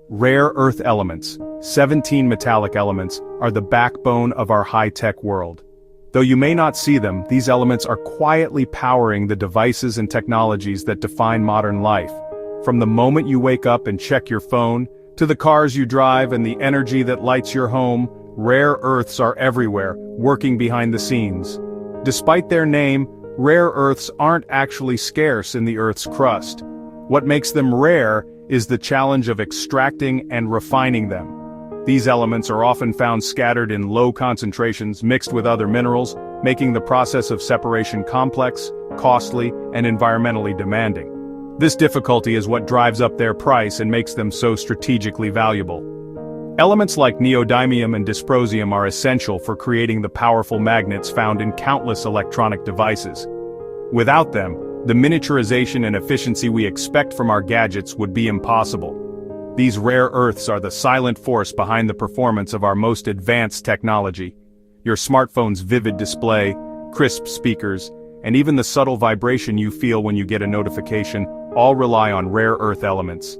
Rare earth elements, 17 metallic elements, are the backbone of our high-tech world. Though you may not see them, these elements are quietly powering the devices and technologies that define modern life. From the moment you wake up and check your phone, to the cars you drive and the energy that lights your home, rare earths are everywhere, working behind the scenes. Despite their name, rare earths aren't actually scarce in the Earth's crust. What makes them rare is the challenge of extracting and refining them. These elements are often found scattered in low concentrations mixed with other minerals, making the process of separation complex, costly, and environmentally demanding. This difficulty is what drives up their price and makes them so strategically valuable. Elements like neodymium and dysprosium are essential for creating the powerful magnets found in countless electronic devices. Without them, the miniaturization and efficiency we expect from our gadgets would be impossible. These rare earths are the silent force behind the performance of our most advanced technology. Your smartphone's vivid display, crisp speakers, and even the subtle vibration you feel when you get a notification all rely on rare earth elements.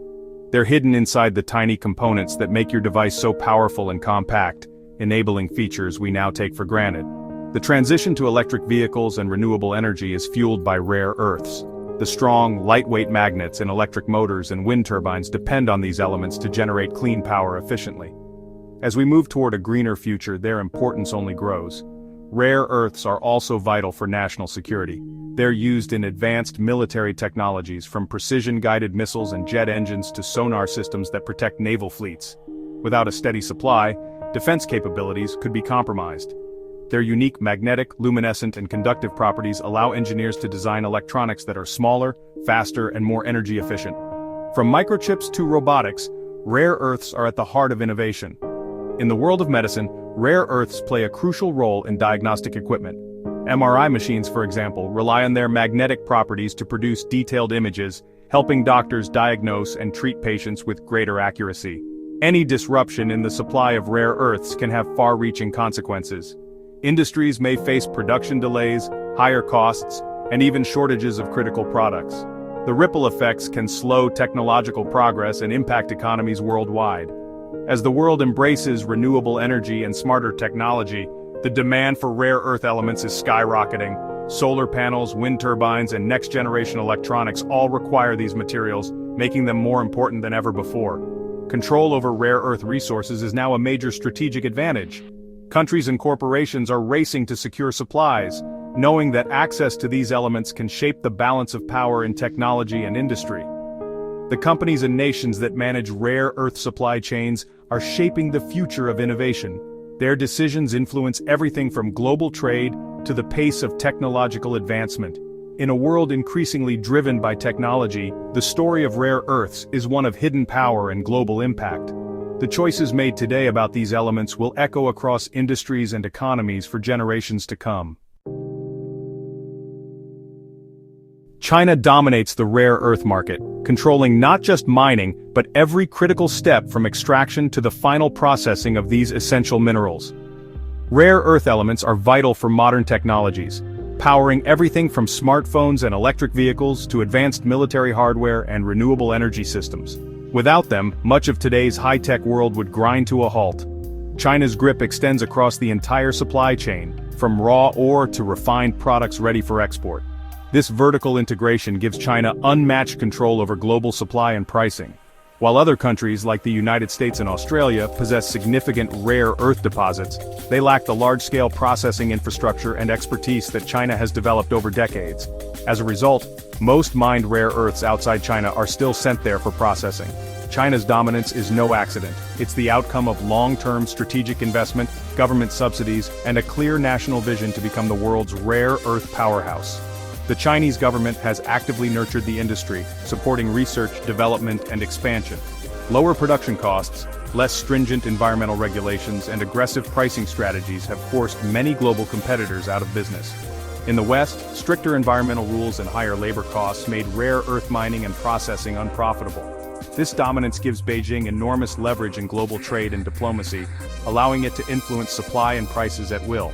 They're hidden inside the tiny components that make your device so powerful and compact, enabling features we now take for granted. The transition to electric vehicles and renewable energy is fueled by rare earths. The strong, lightweight magnets in electric motors and wind turbines depend on these elements to generate clean power efficiently. As we move toward a greener future, their importance only grows. Rare earths are also vital for national security. They're used in advanced military technologies, from precision-guided missiles and jet engines to sonar systems that protect naval fleets. Without a steady supply, defense capabilities could be compromised. Their unique magnetic, luminescent, and conductive properties allow engineers to design electronics that are smaller, faster, and more energy efficient. From microchips to robotics, rare earths are at the heart of innovation. In the world of medicine, rare earths play a crucial role in diagnostic equipment. MRI machines, for example, rely on their magnetic properties to produce detailed images, helping doctors diagnose and treat patients with greater accuracy. Any disruption in the supply of rare earths can have far-reaching consequences. Industries may face production delays, higher costs, and even shortages of critical products. The ripple effects can slow technological progress and impact economies worldwide. As the world embraces renewable energy and smarter technology, the demand for rare earth elements is skyrocketing. Solar panels, wind turbines, and next-generation electronics all require these materials, making them more important than ever before. Control over rare earth resources is now a major strategic advantage. Countries and corporations are racing to secure supplies, knowing that access to these elements can shape the balance of power in technology and industry. The companies and nations that manage rare earth supply chains are shaping the future of innovation. Their decisions influence everything from global trade to the pace of technological advancement. In a world increasingly driven by technology, the story of rare earths is one of hidden power and global impact. The choices made today about these elements will echo across industries and economies for generations to come. China dominates the rare earth market, controlling not just mining, but every critical step from extraction to the final processing of these essential minerals. Rare earth elements are vital for modern technologies, powering everything from smartphones and electric vehicles to advanced military hardware and renewable energy systems. Without them, much of today's high-tech world would grind to a halt. China's grip extends across the entire supply chain, from raw ore to refined products ready for export. This vertical integration gives China unmatched control over global supply and pricing. While other countries like the United States and Australia possess significant rare earth deposits, they lack the large-scale processing infrastructure and expertise that China has developed over decades. As a result, most mined rare earths outside China are still sent there for processing. China's dominance is no accident. It's the outcome of long-term strategic investment, government subsidies, and a clear national vision to become the world's rare earth powerhouse. The Chinese government has actively nurtured the industry, supporting research, development, and expansion. Lower production costs, less stringent environmental regulations, and aggressive pricing strategies have forced many global competitors out of business. In the West, stricter environmental rules and higher labor costs made rare earth mining and processing unprofitable. This dominance gives Beijing enormous leverage in global trade and diplomacy, allowing it to influence supply and prices at will.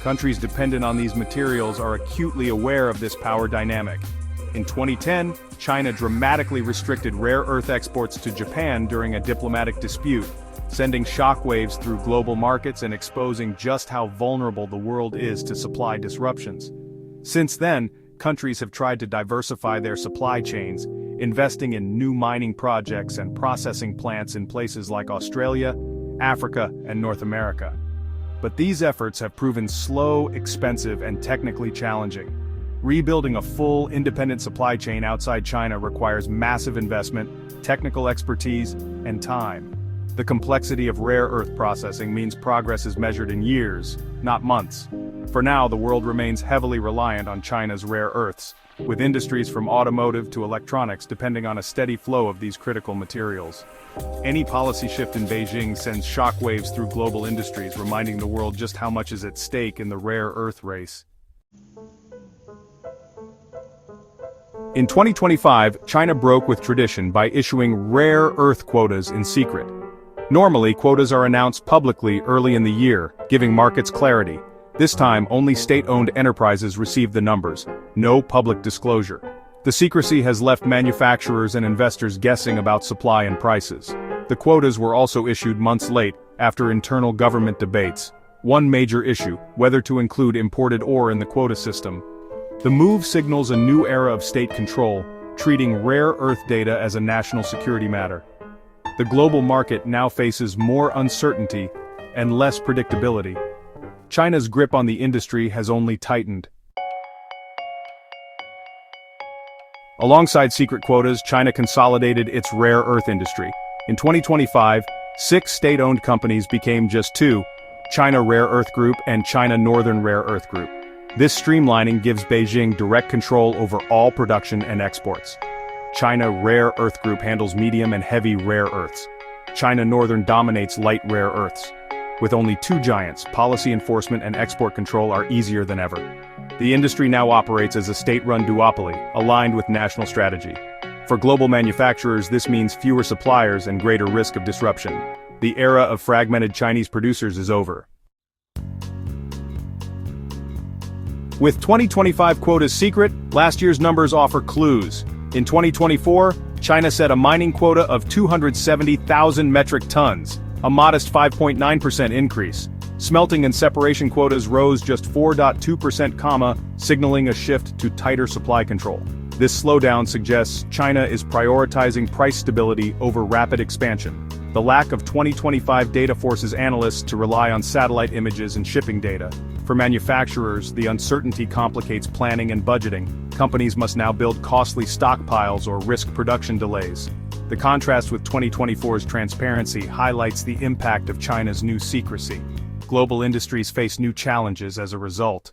Countries dependent on these materials are acutely aware of this power dynamic. In 2010, China dramatically restricted rare earth exports to Japan during a diplomatic dispute, sending shockwaves through global markets and exposing just how vulnerable the world is to supply disruptions. Since then, countries have tried to diversify their supply chains, investing in new mining projects and processing plants in places like Australia, Africa, and North America. But these efforts have proven slow, expensive, and technically challenging. Rebuilding a full, independent supply chain outside China requires massive investment, technical expertise, and time. The complexity of rare earth processing means progress is measured in years, not months. For now, the world remains heavily reliant on China's rare earths, with industries from automotive to electronics depending on a steady flow of these critical materials. Any policy shift in Beijing sends shockwaves through global industries, reminding the world just how much is at stake in the rare earth race. In 2025, China broke with tradition by issuing rare earth quotas in secret. Normally, quotas are announced publicly early in the year, giving markets clarity. This time, only state-owned enterprises receive the numbers, no public disclosure. The secrecy has left manufacturers and investors guessing about supply and prices. The quotas were also issued months late, after internal government debates. One major issue, whether to include imported ore in the quota system. The move signals a new era of state control, treating rare earth data as a national security matter. The global market now faces more uncertainty and less predictability. China's grip on the industry has only tightened. Alongside secret quotas, China consolidated its rare earth industry. In 2025, 6 state-owned companies became just 2, China Rare Earth Group and China Northern Rare Earth Group. This streamlining gives Beijing direct control over all production and exports. China Rare Earth Group handles medium and heavy rare earths. China Northern dominates light rare earths. With only 2 giants, policy enforcement and export control are easier than ever. The industry now operates as a state-run duopoly, aligned with national strategy. For global manufacturers, this means fewer suppliers and greater risk of disruption. The era of fragmented Chinese producers is over. With 2025 quotas secret, last year's numbers offer clues. In 2024, China set a mining quota of 270,000 metric tons, a modest 5.9% increase. Smelting and separation quotas rose just 4.2%, signaling a shift to tighter supply control. This slowdown suggests China is prioritizing price stability over rapid expansion. The lack of 2025 data forces analysts to rely on satellite images and shipping data. For manufacturers, the uncertainty complicates planning and budgeting. Companies must now build costly stockpiles or risk production delays. The contrast with 2024's transparency highlights the impact of China's new secrecy. Global industries face new challenges as a result.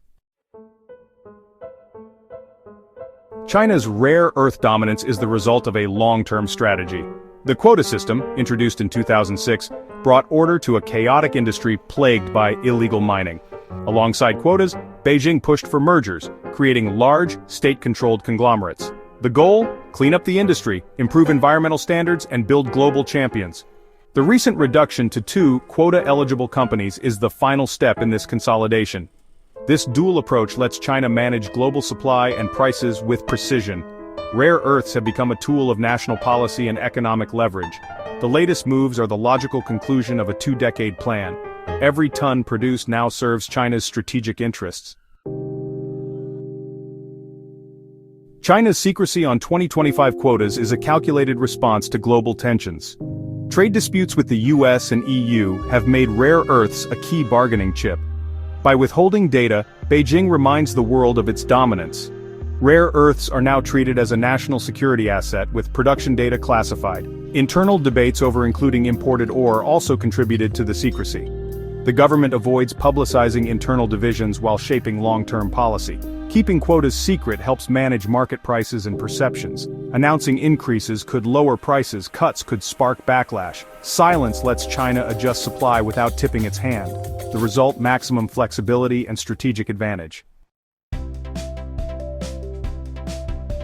China's rare earth dominance is the result of a long-term strategy. The quota system, introduced in 2006, brought order to a chaotic industry plagued by illegal mining. Alongside quotas, Beijing pushed for mergers, creating large, state-controlled conglomerates. The goal? Clean up the industry, improve environmental standards, and build global champions. The recent reduction to 2 quota-eligible companies is the final step in this consolidation. This dual approach lets China manage global supply and prices with precision. Rare earths have become a tool of national policy and economic leverage. The latest moves are the logical conclusion of a 2-decade plan. Every ton produced now serves China's strategic interests. China's secrecy on 2025 quotas is a calculated response to global tensions. Trade disputes with the US and EU have made rare earths a key bargaining chip. By withholding data, Beijing reminds the world of its dominance. Rare earths are now treated as a national security asset with production data classified. Internal debates over including imported ore also contributed to the secrecy. The government avoids publicizing internal divisions while shaping long-term policy. Keeping quotas secret helps manage market prices and perceptions. Announcing increases could lower prices, cuts could spark backlash. Silence lets China adjust supply without tipping its hand. The result: maximum flexibility and strategic advantage.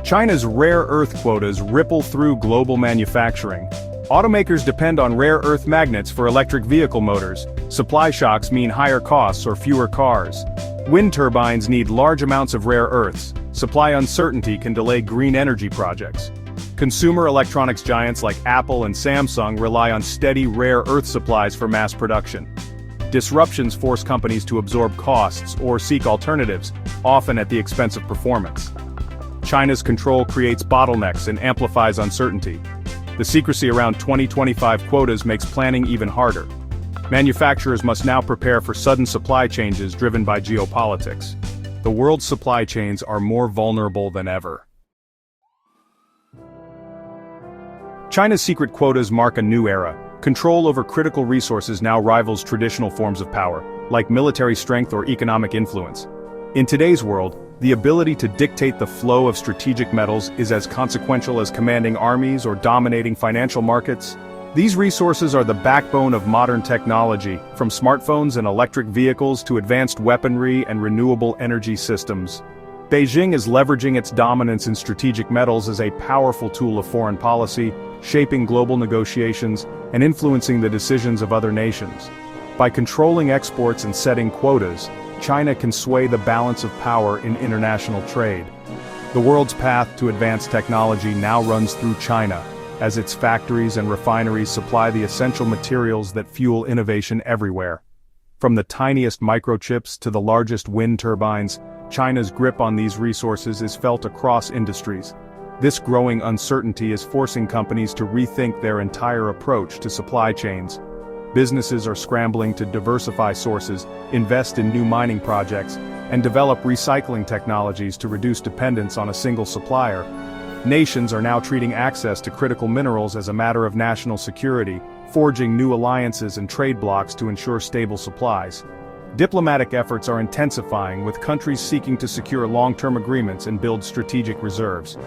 China's rare earth quotas ripple through global manufacturing. Automakers depend on rare earth magnets for electric vehicle motors. Supply shocks mean higher costs or fewer cars. Wind turbines need large amounts of rare earths. Supply uncertainty can delay green energy projects. Consumer electronics giants like Apple and Samsung rely on steady rare earth supplies for mass production. Disruptions force companies to absorb costs or seek alternatives, often at the expense of performance. China's control creates bottlenecks and amplifies uncertainty. The secrecy around 2025 quotas makes planning even harder. Manufacturers must now prepare for sudden supply changes driven by geopolitics. The world's supply chains are more vulnerable than ever. China's secret quotas mark a new era. Control over critical resources now rivals traditional forms of power, like military strength or economic influence. In today's world, the ability to dictate the flow of strategic metals is as consequential as commanding armies or dominating financial markets. These resources are the backbone of modern technology, from smartphones and electric vehicles to advanced weaponry and renewable energy systems. Beijing is leveraging its dominance in strategic metals as a powerful tool of foreign policy, shaping global negotiations and influencing the decisions of other nations. By controlling exports and setting quotas, China can sway the balance of power in international trade. The world's path to advanced technology now runs through China, as its factories and refineries supply the essential materials that fuel innovation everywhere. From the tiniest microchips to the largest wind turbines, China's grip on these resources is felt across industries. This growing uncertainty is forcing companies to rethink their entire approach to supply chains. Businesses are scrambling to diversify sources, invest in new mining projects, and develop recycling technologies to reduce dependence on a single supplier. Nations are now treating access to critical minerals as a matter of national security, forging new alliances and trade blocs to ensure stable supplies. Diplomatic efforts are intensifying, with countries seeking to secure long-term agreements and build strategic reserves.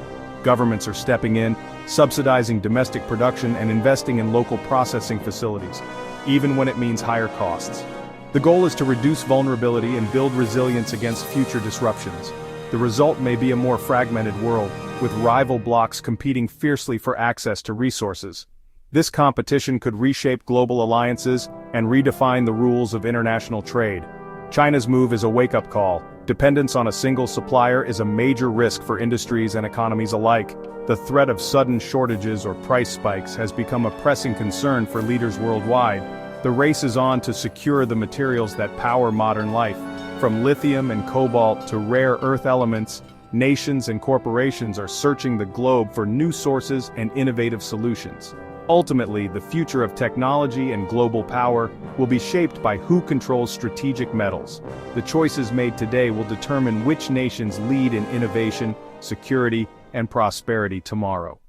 Governments are stepping in, subsidizing domestic production and investing in local processing facilities, even when it means higher costs. The goal is to reduce vulnerability and build resilience against future disruptions. The result may be a more fragmented world, with rival blocs competing fiercely for access to resources. This competition could reshape global alliances and redefine the rules of international trade. China's move is a wake-up call. Dependence on a single supplier is a major risk for industries and economies alike. The threat of sudden shortages or price spikes has become a pressing concern for leaders worldwide. The race is on to secure the materials that power modern life. From lithium and cobalt to rare earth elements, nations and corporations are searching the globe for new sources and innovative solutions. Ultimately, the future of technology and global power will be shaped by who controls strategic metals. The choices made today will determine which nations lead in innovation, security, and prosperity tomorrow.